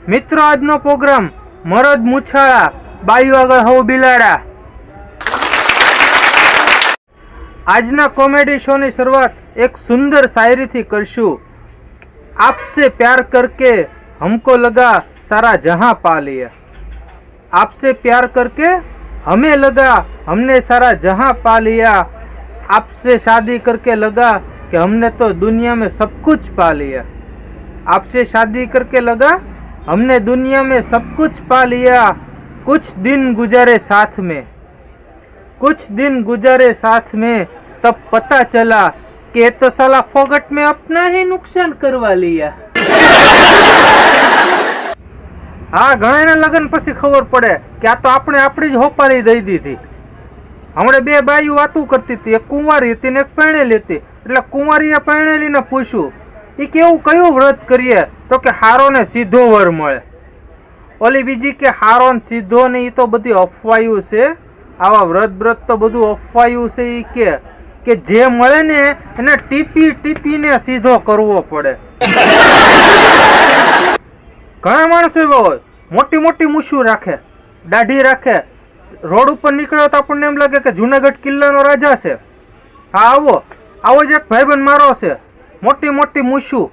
મિત્રો આજનો પ્રોગ્રામ મરદ મૂછાળા બાયુ આગળ હવ બિલાડા। આજના કોમેडी शो ની શરૂઆત એક સુંદર શાયરી થી કરશું। आपसे प्यार करके हमको लगा सारा जहां पा लिया। आपसे प्यार करके हमें लगा हमने सारा जहां पा लिया। आपसे शादी करके लगा कि हमने तो दुनिया में सब कुछ पा लिया। आपसे शादी करके लगा हमने दुनिया में सब कुछ पा लिया। कुछ दिन गुजारे साथ में, कुछ दिन गुजारे साथ में, तब पता चला कि तो साला फोगट में अपना ही नुकसान करवा लिया। हाँ, घણા લગન પછી ખબર પડે કે આ તો આપણે આપણી જ હોપારી દઈ દીધી। હમણે બે બાયું વાતું કરતી હતી, એક કુંવારી હતી ને એક પરણેલી હતી। એટલે કુંવારીએ પરણેલીને પૂછ્યું એ કેવું કયું વ્રત કરીએ, તો કે હારો ને સીધો વર મળે। ઓલી બીજી કે હારો ને સીધો ને એ તો બધી અફવાયું છે, આવા વ્રત તો બધું અફવાયું છે। એ કે જે મળે ને એને ટીપી ટીપીને સીધો કરવો પડે। ઘણા માણસો એવા હોય મોટી મોટી મૂછું રાખે, દાઢી રાખે, રોડ ઉપર નીકળ્યો તો આપણને એમ લાગે કે જુનાગઢ કિલ્લાનો રાજા છે। હા, આવો જ એક ભાઈબંધ મારો છે, મોટી મોટી મૂછું,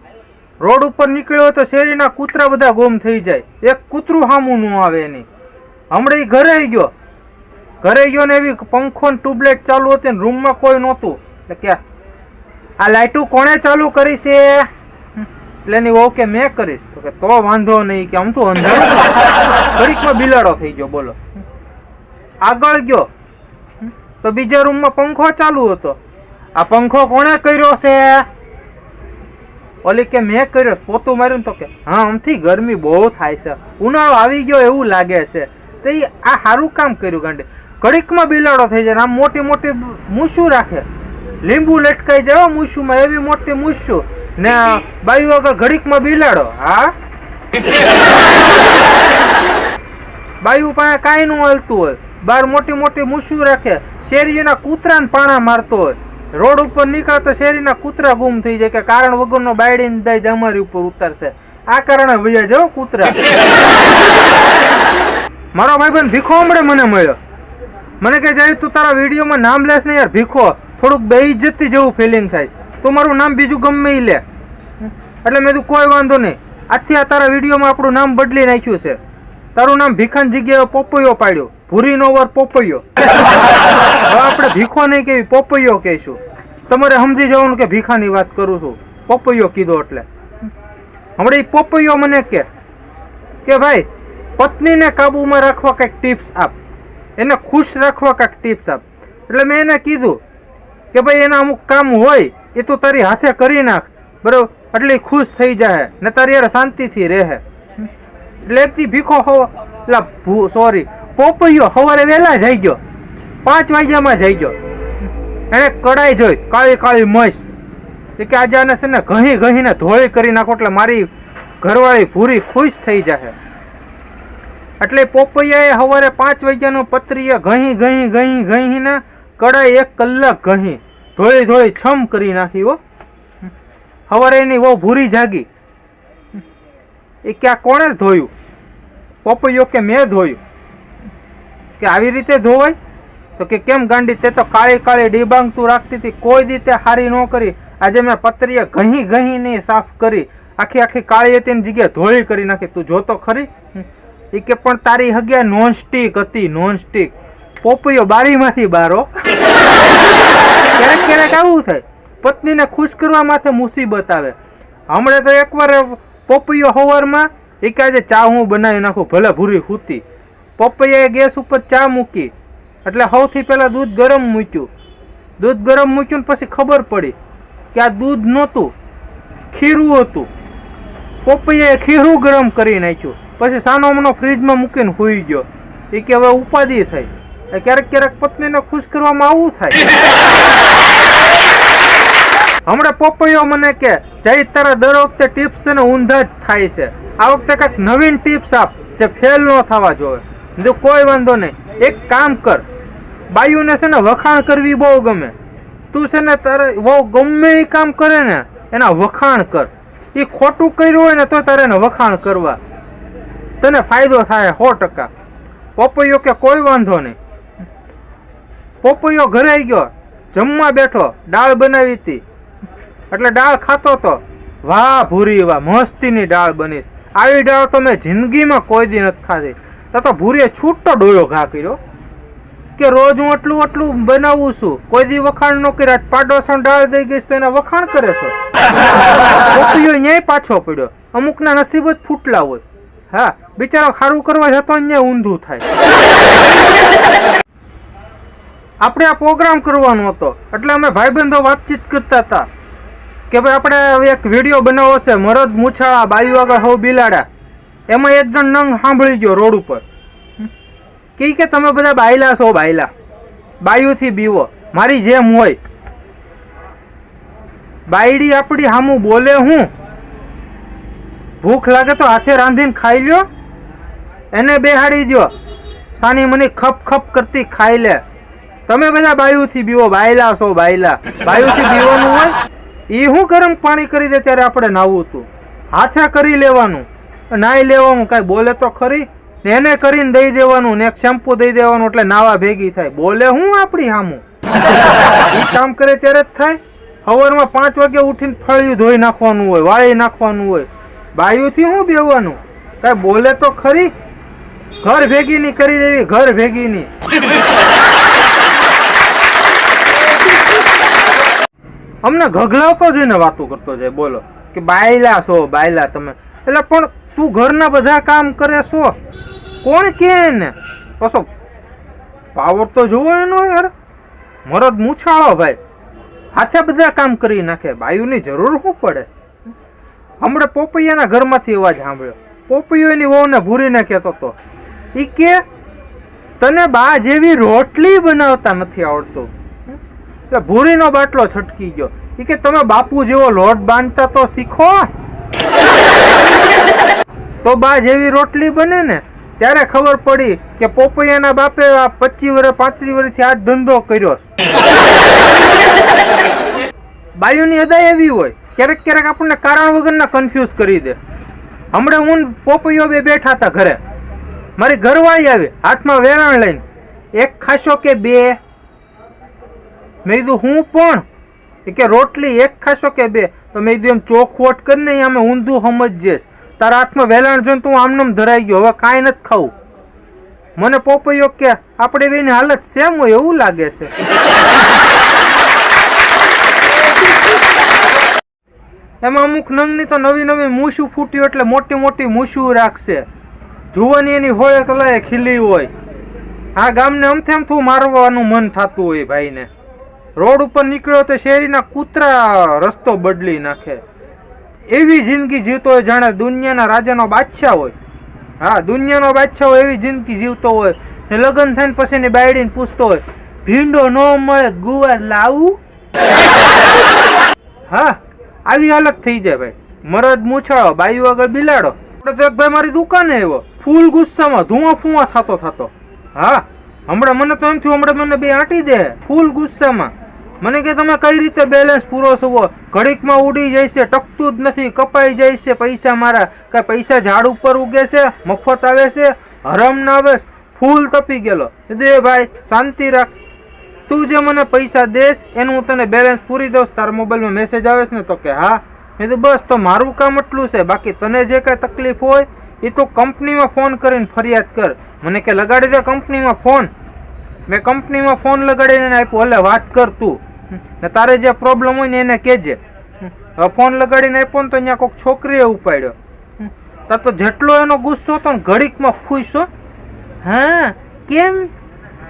રોડ ઉપર નીકળ્યો તો શેરીના કૂતરા બધા ગુમ થઈ જાય, એક કૂતરું સામું ન આવે એની। હમણાં ઘરે ગયો ને એવી પંખો ને ટ્યુબલાઇટ ચાલુ હતી ને રૂમમાં કોઈ નહોતું, એટલે કે આ લાઇટું કોણે ચાલુ કરી છે? એટલે એની વહુ કે મેં કરીશ, તો કે તો વાંધો નહીં, કે આમ તો અંધારું ઘડીકમાં બિલાડો થઈ ગયો। બોલો, આગળ ગયો તો બીજા રૂમમાં પંખો ચાલુ હતો, આ પંખો કોણે કર્યો છે? ઓલી કે મેં કર્યો, પોતું માર્યું તો કે હા આમથી ગરમી બહુ થાય છે, ઉનાળો આવી ગયો એવું લાગે છે, તો આ સારું કામ કર્યું ગાંડી। ઘડીકમાં બિલાડો થઈ જાય। આમ મોટી મોટી મૂછું રાખે, લીંબુ લટકાઈ જાય મૂછુંમાં, એવી મોટી મૂછું ને બાયુ આગળ ઘડીકમાં બિલાડો। હા, બાયુ પાસે કાંઈ નું હલતું હોય, બાર મોટી મોટી મૂછું રાખે, શેરીના કૂતરાને પાણા મારતો હોય, રોડ ઉપર નીકળે તો શેરીના કૂતરા ગુમ થઈ જાય કે કારણ વગરનો બાયડીને દાઈ અમારી ઉપર ઉતારશે, આ કારણે વૈયા જાઓ કૂતરા। મારો ભાઈબંધ ભીખો હમણાં મને મળ્યો, મને કહે જાય તું તારા વિડીયોમાં નામ લેશ ને યાર ભીખો, થોડુંક બેઇજ્જતી જેવું ફિલિંગ થાય છે, તું મારું નામ બીજું ગમે એ લે। એટલે મેં તું કોઈ વાંધો નહીં, આજથી આ તારા વિડીયોમાં આપણું નામ બદલી નાખ્યું છે, તારું નામ ભીખાની જગ્યાએ પોપૈયો પાડ્યો, ભૂરીનો વર પોપૈયો। હવે આપણે ભીખો નહીં કેવી પોપૈયો કહીશું, તમારે સમજી જવાનું કે ભીખાની વાત કરું છું, પોપૈયો કીધો એટલે। હમણાં એ પોપૈયો મને કે ભાઈ પત્નીને કાબુમાં રાખવા કંઈક ટિપ્સ આપ, એને ખુશ રાખવા કંઈક ટિપ્સ આપ। એટલે મેં એને કીધું કે ભાઈ એના અમુક કામ હોય એ તું તારી હાથે કરી નાખ, બરાબર, એટલે ખુશ થઈ જાય ને તારી યાર શાંતિથી રહે। એટલે એકથી ભીખો પોપૈયો સવારે વહેલા જઈ ગયો, 5 વાગ્યામાં જઈ ગયો, એને કડાઈ જોઈ કાળી કાળી મસ, કે આજે આને છે ને ઘહીને ધોળી કરી નાખો એટલે મારી ઘરવાળી ભૂરી ખુશ થઈ જાય। એટલે પોપૈયાએ સવારે 5 વાગ્યાનો પતરીએ ઘહીને કડાઈ 1 કલાક ધોળી છમ કરી નાખી હો। સવારે એની બહુ ભૂરી જાગી, એ ક્યાં કોણે ધોયું? પોપૈયો કે મેં ધોયું। કે આવી રીતે ધોવાય? તો કે કેમ ગાંડી, તે તો કાળી કાળી ડીબાંગ તું રાખતી હતી, કોઈ દી તે હારી ન કરી, આજે મેં પતરીએ ઘહીને સાફ કરી, આખી કાળી હતી એની જગ્યાએ ધોળી કરી નાખી, તું જોતો ખરી? એ કે પણ તારી જગ્યાએ નોનસ્ટિક હતી, નોનસ્ટિક। પોપૈયો બારીમાંથી બારો। ક્યારેક આવું થાય, પત્નીને ખુશ કરવા માથે મુસીબત આવે। હમણાં તો એકવાર પોપૈયો સવારમાં એ કે આજે ચા હું બનાવી નાખું, ભલે ભૂરી સૂતી। પોપૈયાએ ગેસ ઉપર ચા મૂકી, એટલે સૌથી પહેલાં દૂધ ગરમ મૂક્યું ને પછી ખબર પડી કે આ દૂધ નહોતું, ખીરું હતું। પોપૈયાએ ખીરું ગરમ કરી નાખ્યું, પછી સાનોમનો ફ્રીજમાં મૂકીને સૂઈ ગયો। એ કે હવે ઉપાધિ થઈ। ક્યારેક પત્નીને ખુશ કરવામાં આવું થાય। હમણાં પોપૈયો મને કે જઈ તારા દર વખતે ટિપ્સ છે ને ઊંધા જ થાય છે, આ વખતે કંઈક નવીન ટિપ્સ આપ જે ફેલ ન થવા જોઈએ। જો કોઈ વાંધો નહીં, એક કામ કર, બાયુને છે ને વખાણ કરવી બહુ ગમે, તું છે ને તારે બહુ ગમે એ કામ કરે ને એના વખાણ કર, એ ખોટું કર્યું હોય ને તો તારે એને વખાણ કરવા। તને ફાયદો થાય 100%. પપૈયો કે કોઈ વાંધો નહીં. પપૈયો ઘરે ગયો, જમવા બેઠો, દાળ બનાવી હતી એટલે દાળ ખાતો તો, વાહ ભૂરી વાહ, મસ્તીની દાળ બનીશ. આવી દાળ તો મેં જિંદગીમાં કોઈ દી નથી ખાધી. તો ભૂરીએ છૂટો ડોયો ઘા કર્યો કે રોજ હું આટલું બનાવું છું, કોઈ દી વખાણ ન કર્યા. પાડોશણ દાળ દઈ ગઈશ તો એના વખાણ કરે છો. પપૈયો ન્યાય પાછો પડ્યો. અમુકના નસીબ જ ફૂટલા હોય. હા, બિચારો સારું કરવા જતો ન્યાય ઊંધું થાય. આપણે આ પ્રોગ્રામ કરવાનો હતો એટલે અમે ભાઈબંધો વાતચીત કરતા હતા કે ભાઈ આપણે એક વિડીયો બનાવવો છે, મરદ મૂછાળા બાયુ આગળ હવ બિલાડા. એમાં એક જણ નંગ સાંભળી ગયો રોડ ઉપર કે તમે બધા બાયલા છો, બાયલા બાયુથી બીવો. મારી જેમ હોય બાયડી આપણી હામું બોલે, હું ભૂખ લાગે તો હાથે રાંધીને ખાઈ લ્યો, એને બેહાડી દો, સાની મની ખપ ખપ કરતી ખાઈ લે. તમે બધા બાયુથી બીવો, બાયલા છો બાયલા. બાયુથી બીવાનું હોય એ હું ગરમ પાણી કરી દે ત્યારે આપણે નાવું હતું, હાથે કરી લેવાનું, નાઈ લેવાનું. કાંઈ બોલે તો ખરી ને, એને કરીને દઈ દેવાનું ને એક શેમ્પુ દઈ દેવાનું એટલે નાવા ભેગી થાય. બોલે હું આપણી હામું એ કામ કરે ત્યારે જ થાય. સવારમાં 5 વાગે ઉઠીને ફળિયું ધોઈ નાખવાનું હોય, વાળી નાખવાનું હોય. બાયુથી હું બેવાનું, કાંઈ બોલે તો ખરી. ઘર ભેગીની કરી દેવી, ઘર ભેગીની. અમને ગગલાવતો જઈને વાતો કરતો જાય, બોલો કે બાયલા છો બાયલા તમે. એટલે પણ તું ઘરના બધા કામ કરે છો, કોણ કે ને કશો પાવર તો જોવો એનો યાર. મરદ મૂછાળો ભાઈ, હાથે બધા કામ કરી નાખે, બાયુની જરૂર શું પડે. હમણાં પોપૈયાના ઘરમાંથી અવાજ સાંભળ્યો. પોપૈયો એની વહુને ભૂરીને કહેતો હતો, ઈ કે તને બા જેવી રોટલી બનાવતા નથી આવડતું. ભૂરીનો બાટલો છટકી ગયો. ઈ કે તમે બાપુ જેવો લોટ બાંધતા તો શીખો, તો બા જેવી રોટલી બને ને. ત્યારે ખબર પડી કે પોપૈયાના બાપે 25 વર્ષ 35 વર્ષથી આ ધંધો કર્યો. બાયુની અદા એવી હોય, ક્યારેક ક્યારેક આપણને કારણ વગરના કન્ફ્યુઝ કરી દે. હમણાં હું પોપૈયો બેઠા હતા ઘરે, મારી ઘરવાળી આવી હાથમાં વેરાણ લઈને, એક ખાશો કે બે? મેં કીધું હું પણ. કે રોટલી એક ખાશો કે બે? તો મેં કીધું એમ ચોખવટ કરીને અમે ઊંધું સમજજેસ. તારા હાથમાં વેલાણ જોઈને તું આમનામ ધરાઈ ગયો, હવે કાંઈ નથી ખાવું. મને પોપૈયો કે આપણે બેની હાલત સેમ હોય એવું લાગે છે. એમાં અમુક નંગની તો નવી નવી મૂછું ફૂટ્યું એટલે મોટી મોટી મૂછું રાખશે. જુવાની એની હોય કલાએ ખીલી હોય. આ ગામને અમથે અમથું મારવાનું મન થતું હોય ભાઈને. રોડ ઉપર નીકળ્યો તો શેરીના કૂતરા રસ્તો બદલી નાખે. એવી જિંદગી જીવતો હોય જાણે દુનિયાના રાજાનો બાદશાહ હોય. હા, દુનિયાનો બાદશાહ હોય એવી જિંદગી જીવતો હોય ને લગ્ન થઈને પછી એની બાયડીને પૂછતો હોય, ભીંડો ન મળે ગુવાર લાવું? હા, આવી હાલત થઈ જાય ભાઈ. મરદ મૂછાળો બાયુ આગળ બિલાડો. તો એક ભાઈ મારી દુકાને આવ્યો, ફૂલ ગુસ્સામાં ધુઆ ફુઆ થતો. હા, હમણાં મને તો એમ થયું હમણાં મને બે આંટી દે. ફૂલ ગુસ્સામાં મને કે તમે કઈ રીતે બેલેન્સ પૂરો છો? ઘડીકમાં ઉડી જાય છે, ટકતું જ નથી, કપાઈ જાય છે પૈસા મારા. કઈ પૈસા ઝાડ ઉપર ઉગે છે, મફત આવે છે, હરમ ના આવે? ફૂલ તપી ગયેલો. દે ભાઈ શાંતિ રાખ, તું જે મને પૈસા દેશ એનું હું તને બેલેન્સ પૂરી દઉં. તારા મોબાઈલમાં મેસેજ આવે છે ને? તો કે હા. મેં કીધું બસ તો મારું કામ એટલું છે, બાકી તને જે કાંઈ તકલીફ હોય એ તો કંપનીમાં ફોન કરીને ફરિયાદ કર. મને કે લગાડી દે કંપનીમાં ફોન. મેં કંપનીમાં ફોન લગાડીને આપ્યો, એટલે વાત કર તું ને તારે જે પ્રોબ્લેમ હોય ને એને કહેજે. હવે ફોન લગાડીને આપ્યો ને તો અહીંયા કોઈક છોકરીએ ઉપાડ્યો. તો જેટલો એનો ગુસ્સો હતો ને ઘડીકમાં ખુશ હો. હા કેમ?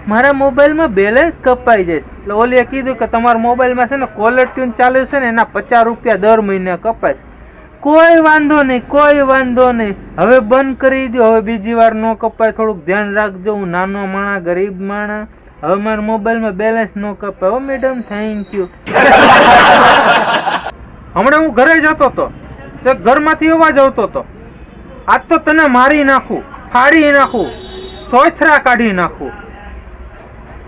મારા મોબાઈલમાં બેલેન્સ કપાઈ જાય. એટલે ઓલીએ કીધું કે તમારા મોબાઈલમાં છે ને કોલર ટ્યુન ચાલે છે ને એના 50 રૂપિયા દર મહિને કપાય. કોઈ વાંધો નહીં, કોઈ વાંધો નહીં, હવે બંધ કરી દો, હવે બીજી વાર ન કપાય, થોડુંક ધ્યાન રાખજો. હું નાનો માણા, ગરીબ માણા, હવે મારા મોબાઈલમાં બેલેન્સ ન કપાય. ઓ મેડમ થેન્ક યુ. હમણાં હું ઘરે જતો હતો તો ઘરમાંથી અવાજ આવતો હતો, આજ તો તને મારી નાખું, ફાડી નાખું, સોયથરા કાઢી નાખું.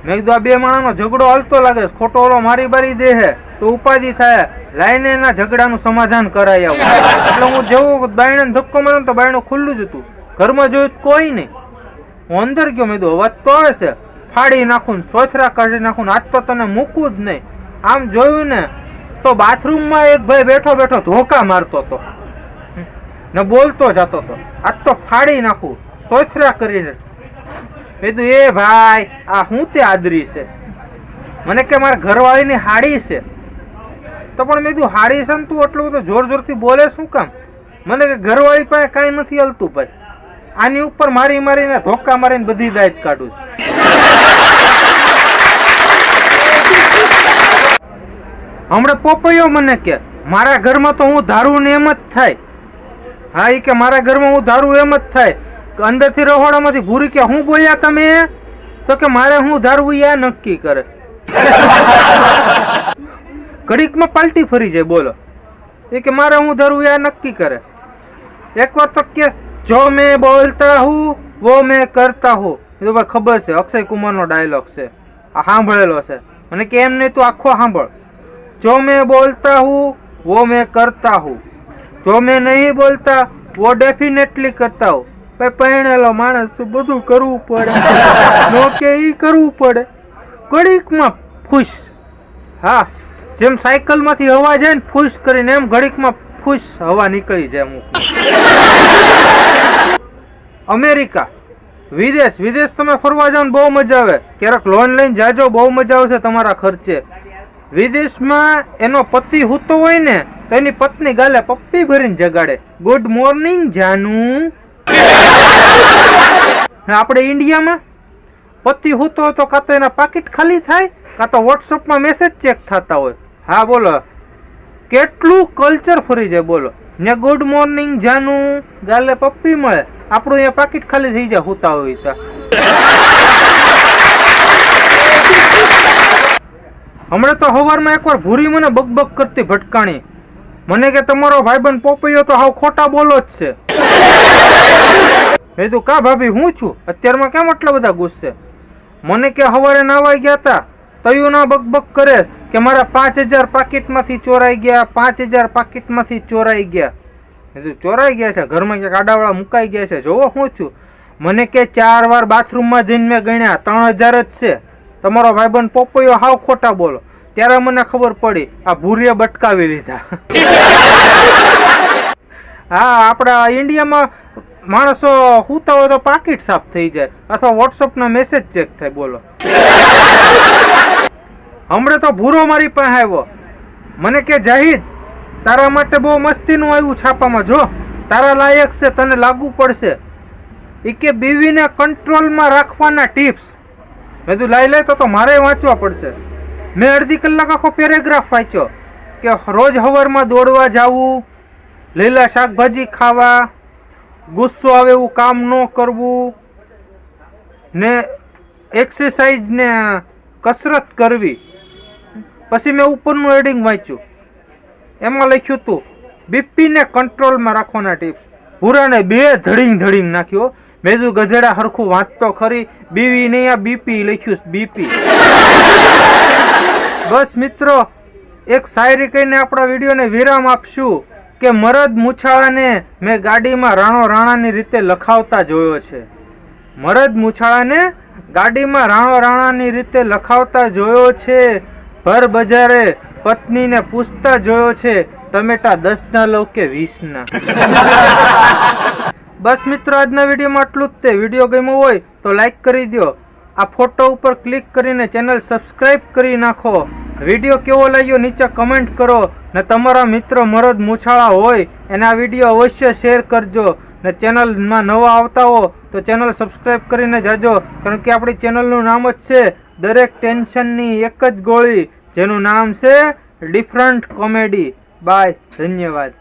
મેં કીધું આ બે માણાનો ઝઘડો હાલતો લાગે, ખોટો ઓલો મારી બારી દે હે તો ઉપાધિ થાય, લાઈને એના ઝઘડાનું સમાધાન કરાય આવું. એટલે હું જેવું બાયણે ધક્કો માર્યો તો બાયણું ખુલ્લું જ હતું. ઘરમાં જોયું તો કોઈ નહીં. હું અંદર ગયો, મેં કીધું અવાજ તો આવે છે, ફાડી નાખું ને સોથરા કાઢી નાખું ને આજ તો તને મૂકવું જ નહીં. આમ જોયું ને તો બાથરૂમમાં એક ભાઈ બેઠો બેઠો ધોકા મારતો હતો ને બોલતો જતો હતો, આજ તો ફાડી નાખું સોથરા કરીને. મેં કીધું એ ભાઈ આ હું તે આદરી છે? મને કે મારા ઘરવાળીની હાડી છે. તો પણ મેં કીધું હાડી છે ને તું એટલું બધું જોર જોરથી બોલે શું કામ? મને કે ઘરવાળી પાસે કાંઈ નથી હલતું ભાઈ, આની ઉપર મારી મારીને ધોકા મારીને બધી દાજ કાઢું છું. હમણાં પોપૈયો મને કે મારા ઘરમાં તો હું ધારું ને એમ જ થાય. હા એ કે મારા ઘરમાં હું ધારું એમ જ થાય. અંદરથી રહોડામાંથી ભૂરી કે હું બોલ્યા તમે? તો કે મારે હું ધારવું યા નક્કી કરે. ઘડીકમાં પાલટી ફરી જાય. બોલો એ કે મારે હું ધારવું યા નક્કી કરે. એક વાર તો કે જો મેં બોલતા હું વો મેં કરતા હું. એ તો ભાઈ ખબર છે, અક્ષય કુમારનો ડાયલોગ છે, આ સાંભળેલો છે. મને કે એમ નહીં તું આખો સાંભળ. જો મેં બોલતા હું वो मैं करता हूँ, जो मैं नहीं बोलता वो डेफिनेटली करता हूँ. भाई परણેલો માણસ બધું કરવું પડે, નો કે ઈ કરવું પડે. ઘડીકમાં ફૂસ. હા, જેમ સાયકલમાંથી હવા જાય ને ફૂસ કરીને એમ ઘડીકમાં ફૂસ હવા નીકળી જાય અમુક. અમેરિકા, વિદેશ તમે ફરવા જાઓ ને બહુ મજા આવે. ક્યારેક લોન લઈને જાજો, બહુ મજા આવશે તમારા ખર્ચે. વિદેશમાં એનો પતિ હૂતો હોય ને તો એની પત્ની ગાલે પપ્પી ભરીને જગાડે, ગુડ મોર્નિંગ જાનુ. આપણે ઇન્ડિયામાં પતિ હૂતો હોય તો કાં તો એના પાકીટ ખાલી થાય, કાં તો વોટ્સઅપમાં મેસેજ ચેક થતા હોય. હા બોલો, કેટલું કલ્ચર ફરી જાય. બોલો ને ગુડ મોર્નિંગ જાનુ ગાલે પપ્પી મળે, આપણું અહીંયા પાકીટ ખાલી થઈ જાય હૂતા હોય તો. હમણાં તો સવારમાં એકવાર ભૂરી મને બકબક કરતી ભટકાણી. મને કે તમારો ભાઈબંધ પોપૈયો તો હાવ ખોટા બોલો જ છે. મેં તું કા ભાભી હું છું અત્યારમાં કેમ આટલા બધા ગુસ્સે? મને કે સવારે નાવા ગયા તા તયું ના બકબક કરે કે મારા 5000 પાકીટમાંથી ચોરાઈ ગયા, 5000 પાકીટમાંથી ચોરાઈ ગયા. મેં તું ચોરાઈ ગયા છે? ઘરમાં ક્યાંક આડાવાળા મુકાઈ ગયા છે, જોવો હું છું. મને કે 4 વાર બાથરૂમમાં જઈને મેં ગણ્યા 3000 જ છે. તમારો ભાઈબંધ પોપૈયો હાવ ખોટા બોલો. ત્યારે મને ખબર પડી આ ભૂરીએ બટકાવી લીધા. હા, આપણા ઇન્ડિયામાં માણસો સૂતા હોય તો પાકીટ સાફ થઈ જાય અથવા વોટ્સઅપના મેસેજ ચેક થાય. બોલો હમણાં તો ભૂરો મારી પાસે આવ્યો. મને કે જાહિદ તારા માટે બહુ મસ્તીનું આવ્યું છાપામાં, જો તારા લાયક છે, તને લાગુ પડશે. એ કે બીવીને કંટ્રોલમાં રાખવાના ટિપ્સ. મેં તું લઈ લે તો મારે વાંચવા પડશે. મેં અડધી કલાક આખો પેરેગ્રાફ વાંચ્યો કે રોજ સવારમાં દોડવા જવું, લીલા શાકભાજી ખાવા, ગુસ્સો આવે એવું કામ ન કરવું ને એક્સરસાઇઝ ને કસરત કરવી. પછી મેં ઉપરનું એડિંગ વાંચ્યું, એમાં લખ્યું હતું બીપીને કંટ્રોલમાં રાખવાના ટિપ્સ. પૂરાને 2 ધડીંગ નાખ્યો. મેં જો ગધેડા હરખું વાંચતો ખરી, બીવી નહીં આ બીપી લખ્યું, બીપી. બસ મિત્રો, એક શાયરી કહીને આપણા વિડીયોને વિરામ આપશું કે મરદ મૂછાળાને મેં ગાડીમાં રાણો રાણાની રીતે લખાવતા જોયો છે. મરદ મૂછાળાને ગાડીમાં રાણો રાણાની રીતે લખાવતા જોયો છે. ભર બજારે પત્નીને પૂછતા જોયો છે, ટમેટા 10 લો કે 20. બસ મિત્રો, આજના વિડીયોમાં આટલું જ તે. વિડીયો ગમ્યો હોય તો લાઈક કરી દો. આ ફોટો ઉપર ક્લિક કરીને ચેનલ સબસ્ક્રાઈબ કરી નાખો. વિડીયો કેવો લાગ્યો નીચે કમેન્ટ કરો ને તમારા મિત્ર મરદ મૂછાળા હોય એને આ વિડીયો અવશ્ય શેર કરજો. ને ચેનલમાં નવા આવતા હો તો ચેનલ સબસ્ક્રાઈબ કરીને જાજો, કારણ કે આપણી ચેનલનું નામ જ છે દરેક ટેન્શનની એક જ ગોળી, જેનું નામ છે ડિફરન્ટ કોમેડી. બાય, ધન્યવાદ.